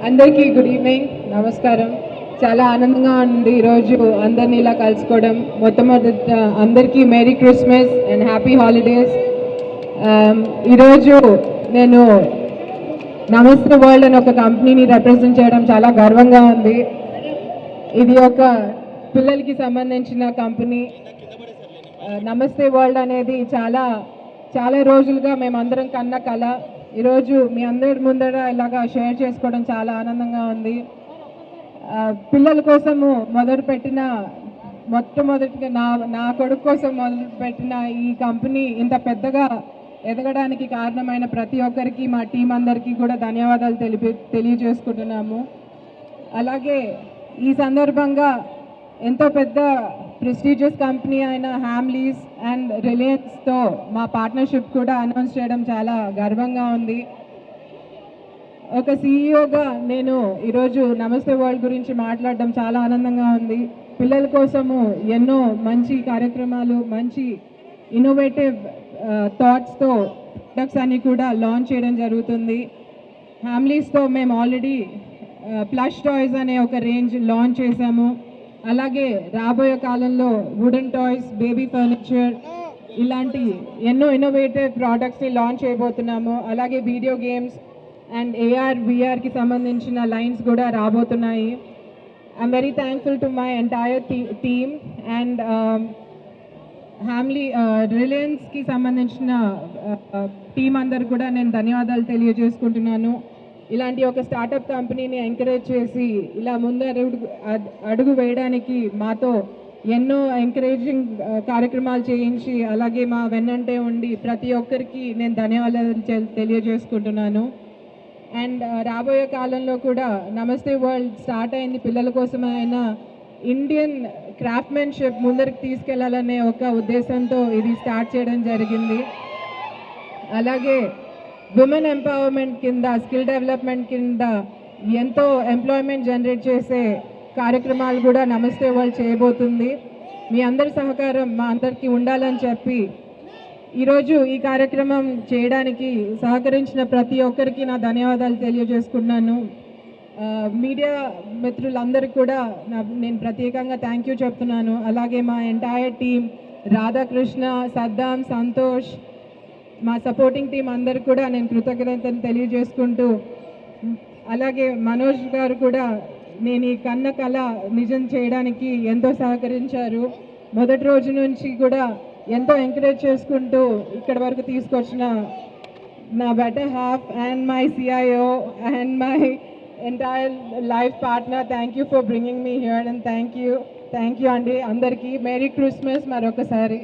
అందరికీ good evening, నమస్కారం. చాలా ఆనందంగా ఉంది ఈరోజు అందరినీ ఇలా కలుసుకోవడం. మొట్టమొదట అందరికీ merry Christmas and happy holidays. ఈరోజు నేను నమస్తే వరల్డ్ అని ఒక కంపెనీని రిప్రజెంట్ చేయడం చాలా గర్వంగా ఉంది. ఇది ఒక పిల్లలకి సంబంధించిన కంపెనీ. నమస్తే వరల్డ్ అనేది చాలా చాలా రోజులుగా మేమందరం కన్న కళ. ఈరోజు మీ అందరి ముందర ఇలాగా షేర్ చేసుకోవడం చాలా ఆనందంగా ఉంది. పిల్లల కోసము మొట్టమొదటిగా నా కొడుకు కోసం మొదలుపెట్టిన ఈ కంపెనీ ఇంత పెద్దగా ఎదగడానికి కారణమైన ప్రతి ఒక్కరికి, మా టీం అందరికీ కూడా ధన్యవాదాలు తెలియజేసుకుంటున్నాము. అలాగే ఈ సందర్భంగా ఎంతో పెద్ద ప్రెస్టీజియస్ కంపెనీ అయిన హ్యామ్లీస్ అండ్ రిలయన్స్తో మా పార్ట్నర్షిప్ కూడా అనౌన్స్ చేయడం చాలా గర్వంగా ఉంది. ఒక సీఈఓగా నేను ఈరోజు నమస్తే వరల్డ్ గురించి మాట్లాడడం చాలా ఆనందంగా ఉంది. పిల్లల కోసము ఎన్నో మంచి కార్యక్రమాలు, మంచి ఇన్నోవేటివ్ థాట్స్తో ప్రొడక్ట్స్ అన్ని కూడా లాంచ్ చేయడం జరుగుతుంది. హ్యామ్లీస్తో మేము ఆల్రెడీ ప్లష్ టాయ్స్ అనే ఒక రేంజ్ లాంచ్ చేశాము. అలాగే రాబోయే కాలంలో వుడెన్ టాయ్స్, బేబీ ఫర్నిచర్ ఇలాంటి ఎన్నో ఇన్నోవేటివ్ ప్రోడక్ట్స్ని లాంచ్ చేయబోతున్నాము. అలాగే వీడియో గేమ్స్ అండ్ AR/VR సంబంధించిన లైన్స్ కూడా రాబోతున్నాయి. I'm very thankful to my entire team and రిలయన్స్కి సంబంధించిన టీం అందరు కూడా నేను ధన్యవాదాలు తెలియజేసుకుంటున్నాను. ఇలాంటి ఒక స్టార్టప్ కంపెనీని ఎంకరేజ్ చేసి ఇలా అడుగు వేయడానికి మాతో ఎన్నో ఎంకరేజింగ్ కార్యక్రమాలు చేయించి, అలాగే మా వెన్నంటే ఉండి ప్రతి ఒక్కరికి నేను ధన్యవాదాలు తెలియజేసుకుంటున్నాను. అండ్ రాబోయే కాలంలో కూడా నమస్తే వరల్డ్ స్టార్ట్ అయింది పిల్లల కోసమైనా ఇండియన్ క్రాఫ్ట్మెన్షిప్ ముందరికి తీసుకెళ్లాలనే ఒక ఉద్దేశంతో ఇది స్టార్ట్ చేయడం జరిగింది. అలాగే ఉమెన్ ఎంపవర్మెంట్ కింద, స్కిల్ డెవలప్మెంట్ కింద ఎంతో ఎంప్లాయ్మెంట్ జనరేట్ చేసే కార్యక్రమాలు కూడా నమస్తే వరల్డ్ చేయబోతుంది. మీ అందరి సహకారం మా అందరికీ ఉండాలని చెప్పి ఈరోజు ఈ కార్యక్రమం చేయడానికి సహకరించిన ప్రతి ఒక్కరికి నా ధన్యవాదాలు తెలియజేసుకున్నాను. మీడియా మిత్రులందరికీ కూడా నేను ప్రత్యేకంగా థ్యాంక్ యూ చెప్తున్నాను. అలాగే మా ఎంటైర్ టీం, రాధాకృష్ణ, సద్దాం, సంతోష్, మా సపోర్టింగ్ టీం అందరికి కూడా నేను కృతజ్ఞతలు తెలియజేసుకుంటూ, అలాగే మనోజ్ గారు కూడా నేను ఈ కన్న కళ నిజం చేయడానికి ఎంతో సహకరించారు. మొదటి రోజు నుంచి కూడా ఎంతో ఎంకరేజ్ చేసుకుంటూ ఇక్కడి వరకు తీసుకొచ్చిన నా better half and my CIO and my entire life partner, thank you for bringing me here and thank you అండి అందరికీ. మేరీ క్రిస్మస్ మరొకసారి.